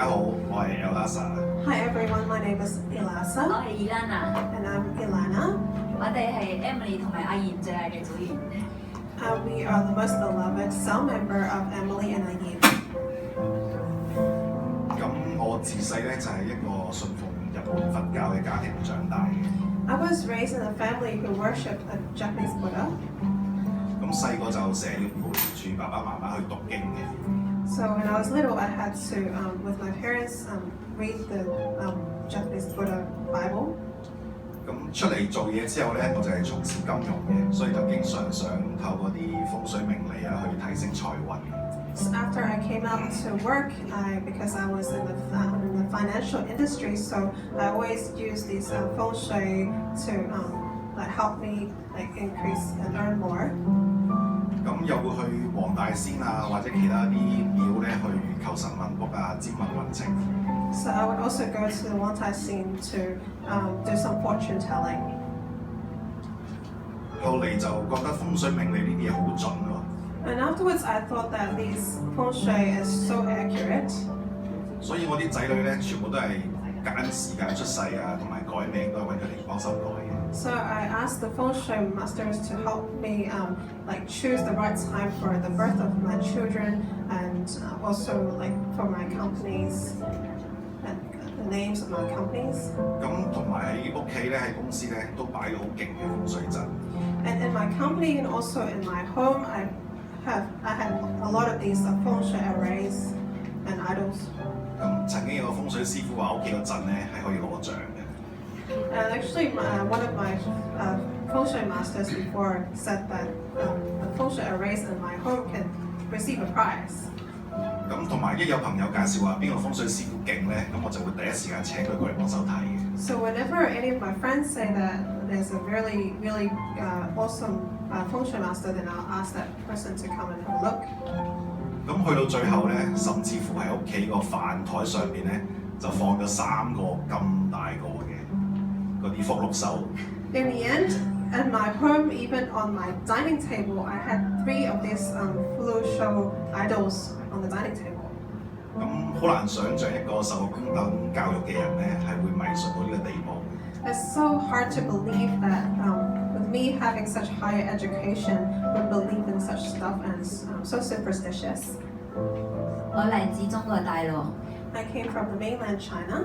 家好，我係 Elasa。Hi everyone, my name is 我 Elasa 係 Elana， and I'm Ilana. 我哋係 Emily 同埋阿妍最愛嘅組員。We are the most beloved cell member of Emily and Ayin. 咁我自細咧就係一個信奉日本佛教嘅家庭長大嘅。I was raised in a family who worshipped a Japanese Buddha. 咁細個就成日要陪住爸爸媽媽去讀經嘅。So when I was little, I had to, with my parents, read the Japanese Buddha Bible. 咁出嚟做嘢之後咧，我就係從事金融嘅，所以就經常想透過啲風水命理啊去提升財運。So after I came out to work, because I was in the financial industry, so I always use these feng shui to help me increase and earn more. 咁又會去黃大仙啊，或者其他啲廟咧去求神問卜啊、占問運程。So I would also go to the Wang Tai Sin to do some fortune telling. 後嚟就覺得風水命理呢啲嘢好準喎。And afterwards, I thought that these feng shui is so accurate. 所以我啲仔女咧全部都係揀時間出世啊，同埋改名都係揾佢哋幫手改嘅。So I asked the feng shui masters to help me choose the right time for the birth of my children and also for my companies and the names of my companies. 咁同埋喺屋企咧，喺公司咧都擺咗好勁嘅風水陣。And in my company and also in my home, I had a lot of these feng shui arrays and idols. 咁曾經有個風水師傅話屋企個陣咧係可以攞獎嘅。And actually, one of my feng shui masters before said that the feng shui arrays in my home can receive a prize. 咁同埋一有朋友介紹話邊個風水師傅勁咧，咁我就會第一時間請佢過嚟幫手睇嘅。So whenever any of my friends say that there's a really, really awesome feng shui master, then I'll ask that person to come and have a look. 咁去到最後咧，甚至乎喺屋企個飯台上邊咧，就放咗3個咁大個嘅嗰啲福祿壽。In the end, at my home, even on my dining table, I had 3 of these flu show idols on the dining table. 咁好難想像一個受過高等教育嘅人咧，係會迷信到呢個地步。It's so hard to believe that with me having such higher education, would believe in such stuff and so superstitious. 我嚟自中國大陸， I came from the mainland China.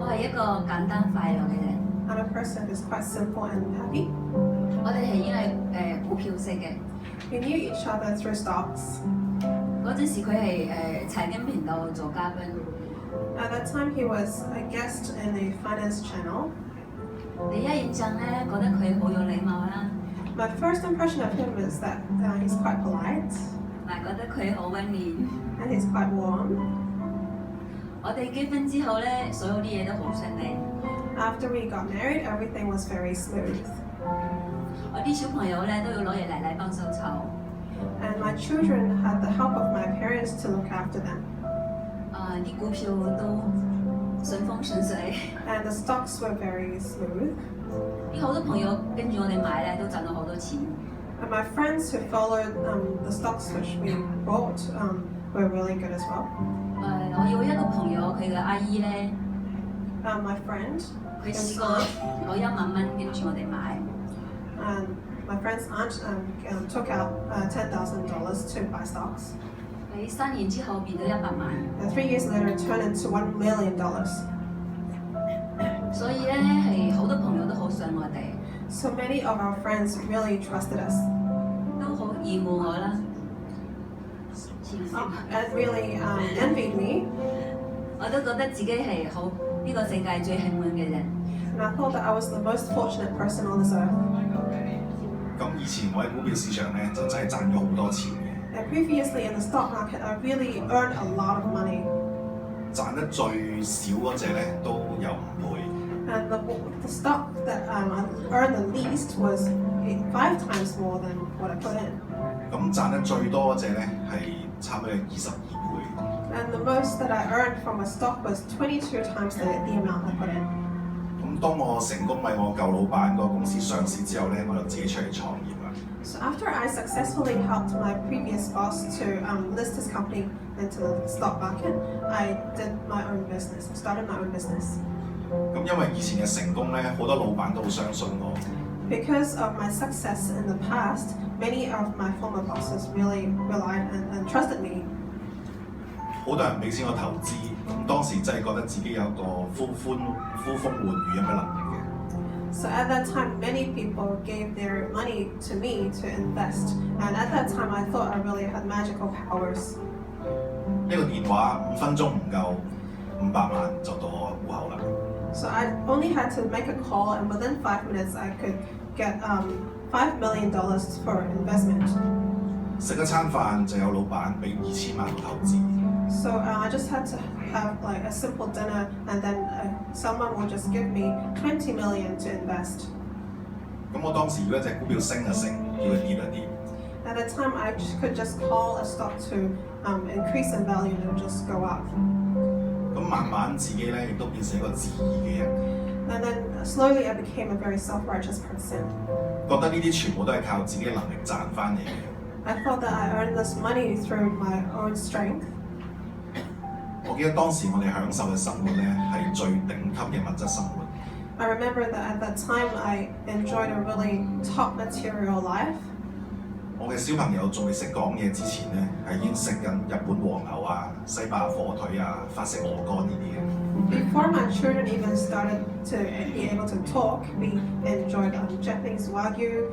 我係一個簡單快樂嘅人。I'm a person who's quite simple and happy. 我哋係因為股票識嘅。 We knew each other through stocks. 嗰陣時佢係財經頻道做嘉賓。 At that time, he was a guest in a finance channel. 第一印象咧，覺得佢好有禮貌啦， My first impression of him is that he's quite polite 同埋覺得佢好溫暖。 and he's quite warm. 我哋結婚之後咧，所有啲嘢都好順利。 After we got married, everything was very smooth. 我啲小朋友咧都要攞爺奶奶幫手湊。 And my children had the help of my parents to look after them. 啲股票都順風順水。 And the stocks were very smooth. 啲好多朋友跟住我哋買咧，都賺到好多錢。 And my friends who followed the stocks which we bought were really good as well. 我有一個朋友，佢嘅阿姨咧， My friend, 佢試過攞1萬蚊跟住我哋買。 and my friend's aunt took out $10,000 to buy stocks. 喺3年之後變咗100萬。 And 3 years later, it turned into $1 million. 所以咧係好多朋友都好信我哋， So many of our friends really trusted us 都好厭惡我啦。and really envied me. 我都覺得自己係好呢個世界最幸運嘅人。 And I thought that I was the most fortunate person on this earth. 咁以前我喺股票市場咧就真係賺咗好多錢嘅。 And previously in the stock market, I really earned a lot of money. 賺得最少嗰隻咧都有5倍。 And the stock that I earned the least was 5 times more than what I put in. 咁賺得最多嗰隻咧係差唔多有22倍。 And the most that I earned from a stock was 22 times the amount I put in. 咁當我成功為我舊老闆個公司上市之後咧，我就自己出嚟創業啦。So after I successfully helped my previous boss to list his company into the stock market. I did my own business, started my own business. 咁因為以前嘅成功咧，好多老闆都好相信我。 Because of my success in the past, many of my former bosses really relied and trusted me. 好多人俾錢我投資，咁當時真係覺得自己有個呼風喚雨咁嘅能力嘅。 So at that time, many people gave their money to me to invest. And at that time, I thought I really had magical powers. 一個電話5分鐘唔夠500萬就到我戶口啦。 So I only had to make a call, and within 5 minutes, I could get $5 million for investment. 食一餐飯就有老闆俾2000萬投資。 So I just had to have like a simple dinner, and then someone would just give me $20 million to invest. 咁我當時如果一隻股票升就升，叫佢跌就跌。 At that time, I could just call a stock to increase in value and it would just go up. 咁慢慢自己咧亦都變成一個自義嘅人， And then slowly, I became a very self-righteous person. 覺得呢啲全部都係靠自己嘅能力賺翻嚟嘅。 I thought that I earned this money through my own strength. 我記得當時我哋享受嘅生活咧係最頂級嘅物質生活。 I remember that at that time, I enjoyed a really top material life. 我嘅小朋友仲未識講嘢之前咧，係已經食緊日本和牛啊、西班牙火腿啊、法式鵝肝呢啲嘅。 Before my children even started to be able to talk, we enjoyed Japanese wagyu,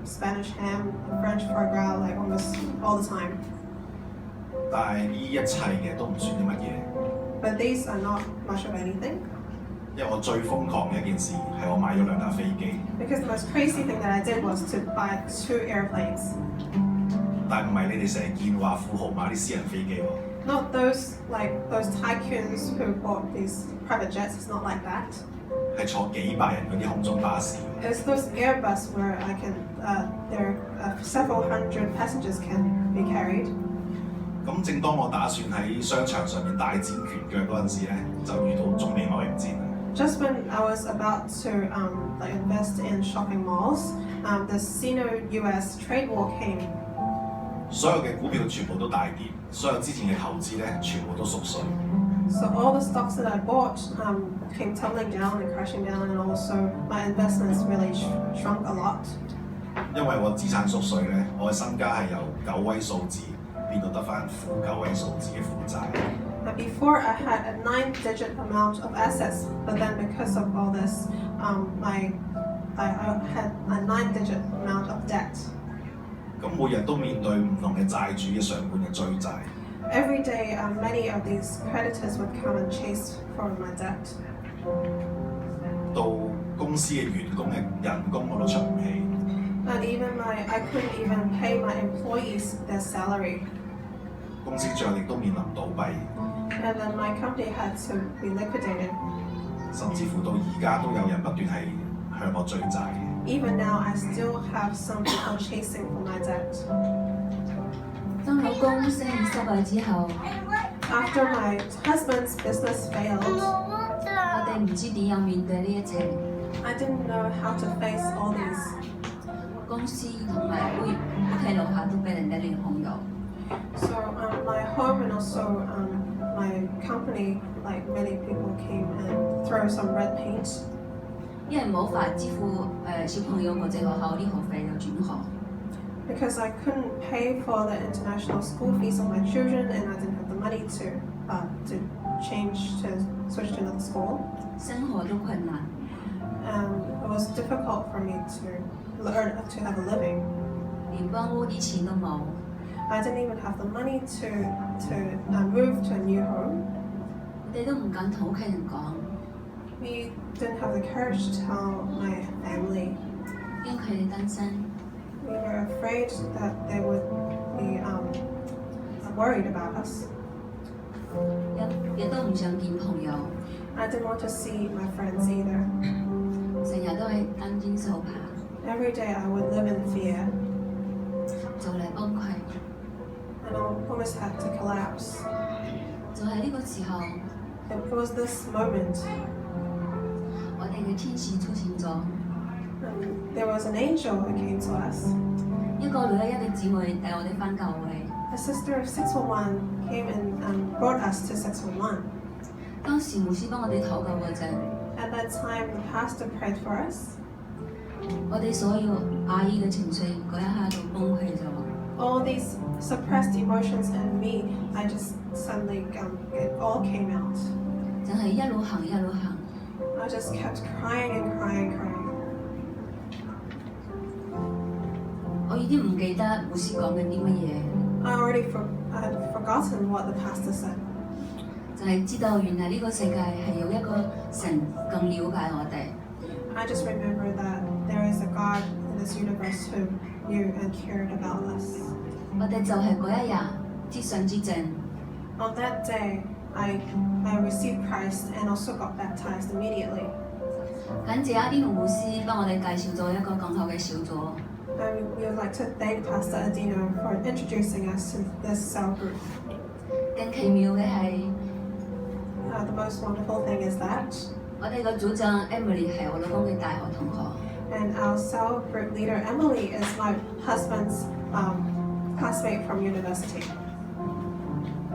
Spanish ham, French foie gras, like almost all the time. 但係呢一切嘅都唔算啲乜嘢， But these are not much of anything. 因為我最瘋狂嘅一件事係我買咗2架飛機， Because the most crazy thing that I did was to buy 2 airplanes. 但唔係你哋成日見話富豪買啲私人飛機喎。 Not those tycoons who bought these private jets. It's not like that. 係坐幾百人嗰啲空中巴士。 It's those Airbus where there several hundred passengers can be carried. 咁正當我打算喺商場上面大展拳腳嗰陣時咧，就遇到中美貿易戰。 Just when I was about to invest in shopping malls, the Sino-US trade war came. 所有嘅股票全部都大跌，所有之前嘅投資咧全部都縮水。 So all the stocks that I bought came tumbling down and crashing down, and also my investments really shrunk a lot. 因為我資產縮水咧，我嘅身家係由9位數字變到得翻負9位數字嘅負債。 But before I had a 9-digit amount of assets, but then because of all this, I had a 9-digit amount of debt. 咁每日都面對唔同嘅債主嘅上門嘅追債。 Every day, many of these creditors would come and chase for my debt. 到公司嘅員工嘅人工我都出唔起。 And I couldn't even pay my employees their salary. 公司帳亦都面臨倒閉， And then my company had to be liquidated. 甚至乎到而家都有人不斷係向我追債嘅。 Even now, I still have some people chasing for my debt. 當老公生意失敗之後， After my husband's business failed, 我哋唔知點樣面對呢一切。 I didn't know how to face all these. 公司同埋屋企樓下都俾人哋聯控咗。 So my home and also my company, like many people came and threw some red paint. 因為冇法支付小朋友或者學校啲學費就轉學。 Because I couldn't pay for the international school fees of my children, and I didn't have the money to switch to another school. 生活都困難， It was difficult for me to have a living. 連幫屋啲錢都冇。 I didn't even have the money to move to a new home. 我哋都唔敢同屋企人講， We didn't have the courage to tell my family. 驚佢哋擔心。 We were afraid that they would be worried about us. 亦都唔想見朋友， I didn't want to see my friends either. 成日都係擔驚受怕， Every day I would live in fear, 就嚟崩潰。 and I almost had to collapse. 就喺呢個時候， It was this moment, 我哋嘅天使出現咗， there was an angel who came to us. 一個611嘅姊妹帶我哋返教會。 A sister of 611 came and brought us to 611. 當時牧師幫我哋禱告嗰陣， At that time, the pastor prayed for us. 我哋所有壓抑嘅情緒嗰一下就崩潰咗。 All these suppressed emotions in me, I just suddenly, it all came out. 就係一路行一路行， I just kept crying and crying and crying. 我已經唔記得牧師講緊啲乜嘢， I had forgotten what the pastor said. 就係知道原來呢個世界係有一個神更了解我哋。 I just remember that there is a God in this universe who knew and cared about us. 我哋就係嗰一日之上之正， On that day, I received Christ and also got baptized immediately. 感謝阿啲牧師幫我哋介紹咗一個更好嘅小組。 And we would like to thank Pastor Adino for introducing us to this cell group. 更奇妙嘅係， The most wonderful thing is that, 我哋個組長 Emily 係我老公嘅大學同學。 and our cell group leader Emily is my husband's classmate from university.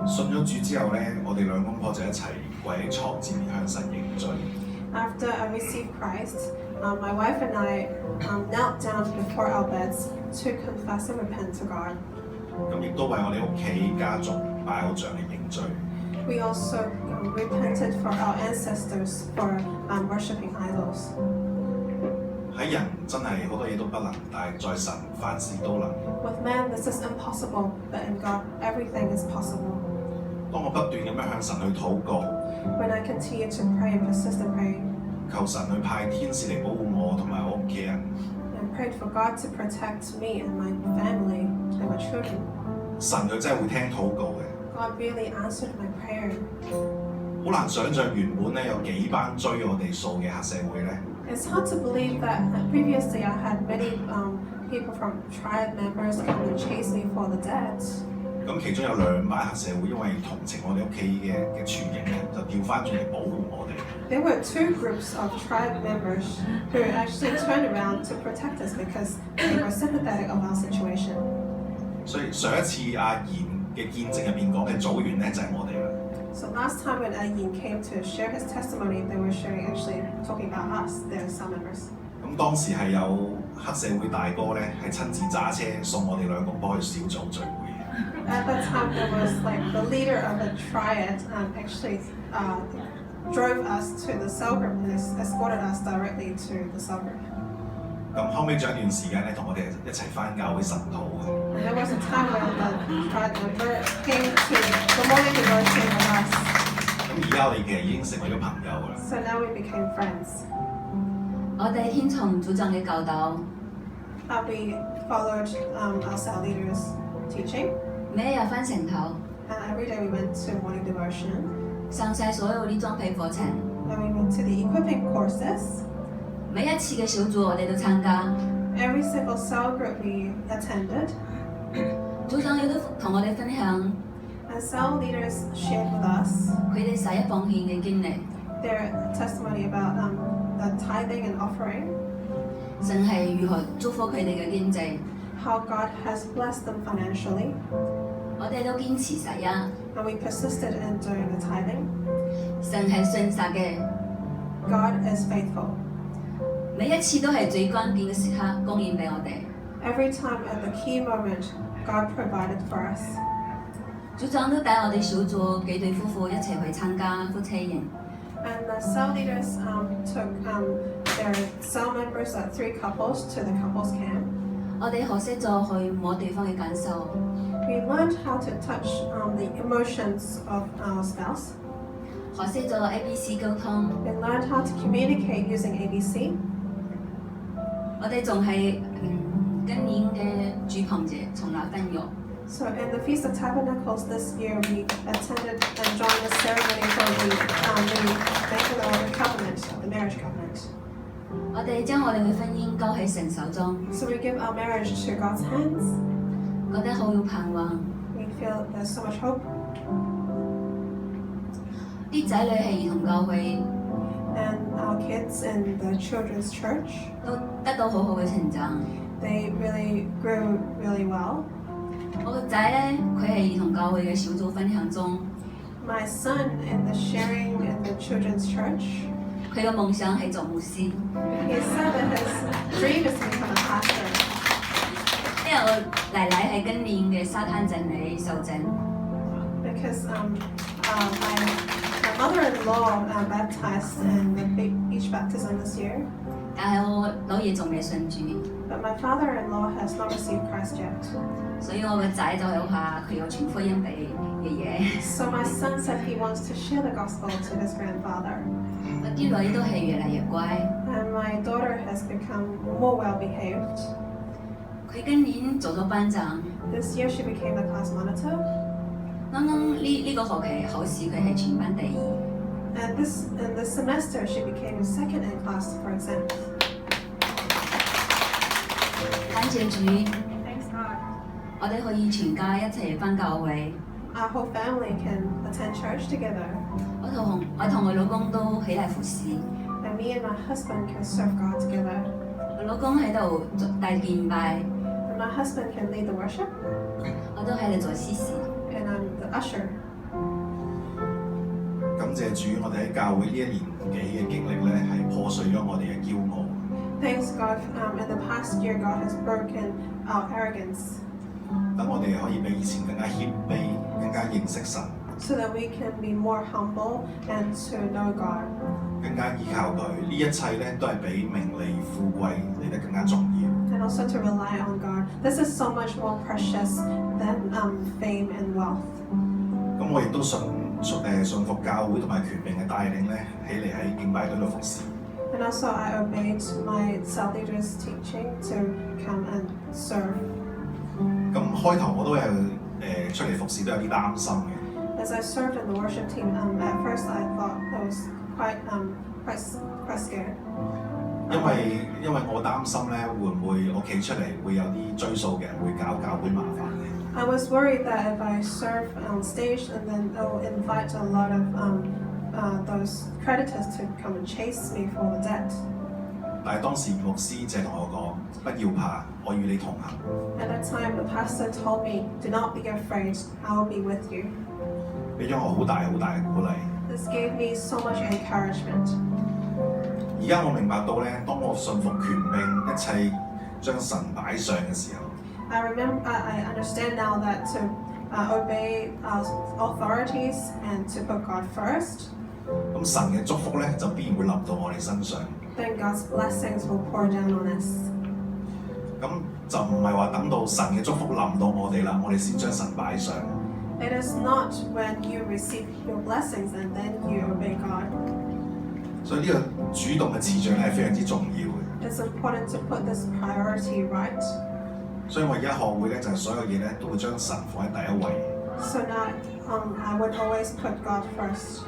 信咗主之後咧，我哋兩公婆就一齊跪喺床前面向神認罪。 After I received Christ, my wife and I knelt down before our beds to confess and repent to God. 咁亦都為我哋屋企家族拜偶像嚟認罪。 We also repented for our ancestors for worshipping idols. 喺人真係好多嘢都不能，但係在神凡事都能。 With man, this is impossible, but in God, everything is possible. 當我不斷咁樣向神去禱告， When I continue to pray and persist in praying, 求神去派天使嚟保護我同埋我屋企人， and prayed for God to protect me and my family and my children, 神佢真係會聽禱告嘅。 God really answered my prayer. 好難想像原本咧有幾班追我哋數嘅黑社會咧， It's hard to believe that previously I had many people from tribe members come and chase me for the debt. 咁其中有2班黑社會因為同情我哋屋企嘅處境咧，就調翻轉嚟保護我哋。 There were 2 groups of tribe members who actually turned around to protect us because they were sympathetic of our situation. 所以上一次阿賢嘅見證入邊講嘅組員咧就係我哋啦。 So last time when Ayin came to share his testimony, they were sharing actually talking about us, their cell members. 咁當時係有黑社會大哥咧係親自揸車送我哋兩公婆去小組聚會。 At that time, there was like the leader of the triad actually drove us to the cell group and escorted us directly to the cell group. 咁後尾仲有一段時間咧，同我哋一齊翻教會神禱嘅。 And there was a time when the triad member came to the morning devotion with us. 咁而家我哋其實已經成為咗朋友㗎啦。 So now we became friends. 我哋聽從組長嘅教導， We followed our cell leader's teaching, 每一日翻城頭， and every day we went to morning devotion, 上晒所有啲裝備課程。 and we went to the equipping courses. 每一次嘅小組我哋都參加， Every single cell group we attended, 組長亦都同我哋分享 and cell leaders shared with us 佢哋十一奉獻嘅經歷， their testimony about the tithing and offering, 神係如何祝福佢哋嘅經濟。 how God has blessed them financially, 我哋都堅持十一， and we persisted in doing the tithing. 神係信實嘅， God is faithful. 每一次都係最關鍵嘅時刻供應俾我哋。 Every time at the key moment, God provided for us. 組長都帶我哋小組幾對夫婦一齊去參加夫妻營。 And the cell leaders took their cell members, 3 couples, to the couples camp. 我哋學識咗去摸對方嘅感受， We learned how to touch the emotions of our spouse. 學識咗 ABC 溝通。 We learned how to communicate using ABC. 我哋仲係今年嘅主棚節從立婚育。 So in the Feast of Tabernacles this year, we attended and joined the ceremony for the covenant, the marriage covenant. 我哋將我哋嘅婚姻交喺神手中， So we give our marriage to God's hands. 覺得好有盼望。 We feel there's so much hope. 啲仔女係兒童教會， And our kids in the children's church, 都得到好好嘅成長。 they really grew really well. 我個仔咧，佢係兒童教會嘅小組分享中， My son in the sharing in the children's church, 佢嘅夢想係做牧師。 he said that his dream is to become a pastor. 因為我奶奶係今年嘅沙灘鎮嚟受證， Because my mother-in-law baptized in the beach baptism this year, 但係我老爺仲未信主， but my father-in-law has not received Christ yet. 所以我個仔就好怕佢有傳福音俾爺爺。 So my son said he wants to share the gospel to his grandfather. 我啲女都係越嚟越乖， And my daughter has become more well-behaved. 佢今年做咗班長， This year she became a class monitor. 啱啱呢個學期考試佢係全班第二。 And in this semester she became second in class for exams. 感謝主， Thanks God. 我哋可以全家一齊返教會。 Our whole family can attend church together. 我同我老公都起嚟服侍， And me and my husband can serve God together. 我老公喺度帶敬拜， And my husband can lead the worship. 我都喺度做司事。 And I'm the usher. 感謝主，我哋喺教會呢一年幾嘅經歷咧，係破碎咗我哋嘅驕傲。 Thanks God, in the past year God has broken our arrogance 等我哋可以比以前更加謙卑，更加認識神， so that we can be more humble and to know God. 更加依靠佢。呢一切咧都係比名利富貴嚟得更加重要。 And also to rely on God. This is so much more precious than fame and wealth. 咁我亦都信服教會同埋權柄嘅帶領咧，起嚟喺敬拜隊度服侍。 And also I obeyed my cell leader's teaching to come and serve. 咁開頭我都有出嚟服侍都有啲擔心嘅， As I served in the worship team, at first I thought I was quite scared. 因為我擔心咧會唔會我企出嚟會有啲追數嘅人會搞教會麻煩嘅。 I was worried that if I serve on stage and then they'll invite a lot of those creditors to come and chase me for the debt. 但係當時牧師就同我講：不要怕，我與你同行。 At that time, the pastor told me, "Do not be afraid. I will be with you." 俾咗我好大嘅鼓勵。 This gave me so much encouragement. 而家我明白到咧，當我信服權柄，一切將神擺上嘅時候， I understand now that to obey authorities and to put God first, 咁神嘅祝福咧就必然會臨到我哋身上。 then God's blessings will pour down on us. 咁就唔係話等到神嘅祝福臨到我哋啦，我哋先將神擺上。 It is not when you receive your blessings and then you obey God. 所以呢個主動嘅次序咧係非常之重要嘅。 It's important to put this priority right. 所以我而家學會咧就係所有嘢咧都會將神放喺第一位。 So now I would always put God first,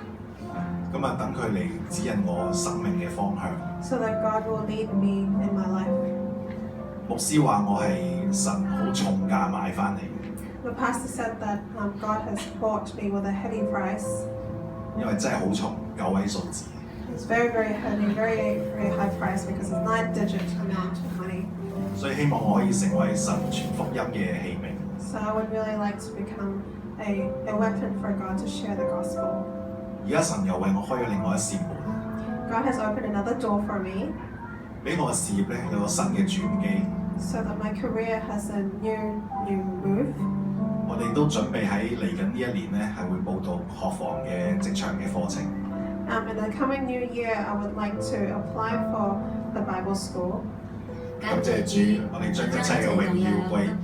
咁啊，等佢嚟指引我生命嘅方向。 so that God will lead me in my life. 牧師話我係神好重價買翻嚟嘅， The pastor said that God has bought me with a heavy price. 因為真係好重，9位數字。 It's very, very heavy, very, very high price because it's 9-digit amount of money. 所以希望我可以成為神傳福音嘅器皿。 So I would really like to become a weapon for God to share the gospel. 而家神又為我開咗另外一扇門， God has opened another door for me 俾我嘅事業咧有個新嘅轉機。 so that my career has a new move. 我哋都準備喺嚟緊呢一年咧係會報讀學房嘅職場嘅課程。 In the coming new year, I would like to apply for the Bible school. 感謝主，我哋將一切嘅榮耀歸